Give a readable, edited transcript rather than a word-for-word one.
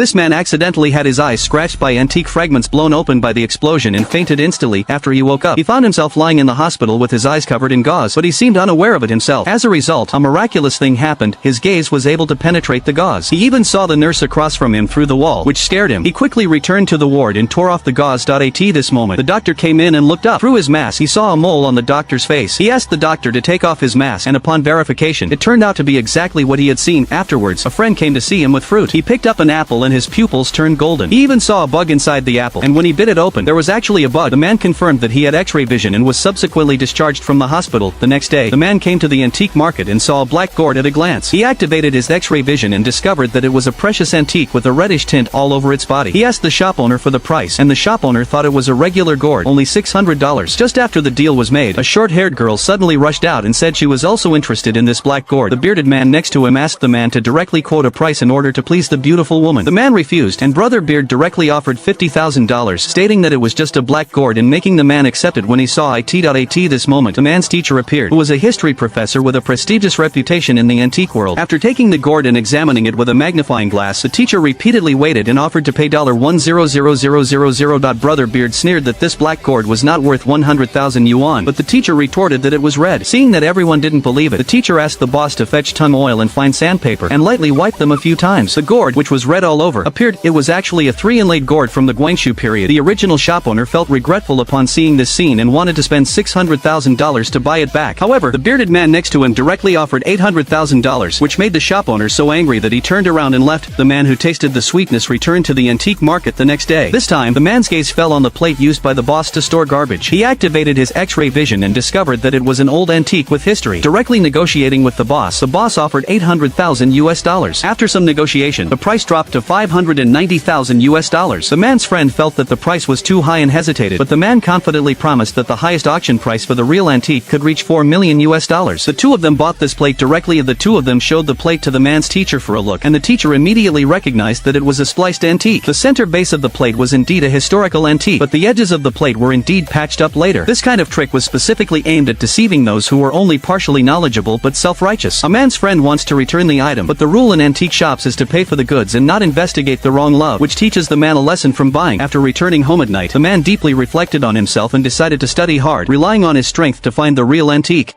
This man accidentally had his eyes scratched by antique fragments blown open by the explosion and fainted instantly after he woke up. He found himself lying in the hospital with his eyes covered in gauze, but he seemed unaware of it himself. As a result, a miraculous thing happened. His gaze was able to penetrate the gauze. He even saw the nurse across from him through the wall, which scared him. He quickly returned to the ward and tore off the gauze. At this moment, the doctor came in and looked up. Through his mask, he saw a mole on the doctor's face. He asked the doctor to take off his mask, and upon verification, it turned out to be exactly what he had seen. Afterwards, a friend came to see him with fruit. He picked up an apple and his pupils turned golden. He even saw a bug inside the apple, and when he bit it open, there was actually a bug. The man confirmed that he had X-ray vision and was subsequently discharged from the hospital. The next day, the man came to the antique market and saw a black gourd at a glance. He activated his X-ray vision and discovered that it was a precious antique with a reddish tint all over its body. He asked the shop owner for the price, and the shop owner thought it was a regular gourd, only $600. Just after the deal was made, a short-haired girl suddenly rushed out and said she was also interested in this black gourd. The bearded man next to him asked the man to directly quote a price in order to please the beautiful woman. The man refused, and Brother Beard directly offered $50,000, stating that it was just a black gourd and making the man accept it. When he saw it. This moment, the man's teacher appeared, who was a history professor with a prestigious reputation in the antique world. After taking the gourd and examining it with a magnifying glass, the teacher repeatedly waited and offered to pay $100,000. Brother Beard sneered that this black gourd was not worth 100,000 yuan, but the teacher retorted that it was red. Seeing that everyone didn't believe it, the teacher asked the boss to fetch tung oil and fine sandpaper and lightly wipe them a few times. The gourd, which was red all over, appeared. It was actually a 3-inlaid gourd from the Guangxu period. The original shop owner felt regretful upon seeing this scene and wanted to spend $600,000 to buy it back. However, the bearded man next to him directly offered $800,000, which made the shop owner so angry that he turned around and left. The man who tasted the sweetness returned to the antique market the next day. This time, the man's gaze fell on the plate used by the boss to store garbage. He activated his X-ray vision and discovered that it was an old antique with history. Directly negotiating with the boss offered $800,000. After some negotiation, the price dropped to $590,000. The man's friend felt that the price was too high and hesitated, but the man confidently promised that the highest auction price for the real antique could reach $4 million. The two of them bought this plate directly. The two of them showed the plate to the man's teacher for a look, and the teacher immediately recognized that it was a spliced antique. The center base of the plate was indeed a historical antique, but the edges of the plate were indeed patched up later. This kind of trick was specifically aimed at deceiving those who were only partially knowledgeable but self-righteous. A man's friend wants to return the item, but the rule in antique shops is to pay for the goods and not investigate the wrong love, which teaches the man a lesson from buying. After returning home at night, the man deeply reflected on himself and decided to study hard, relying on his strength to find the real antique.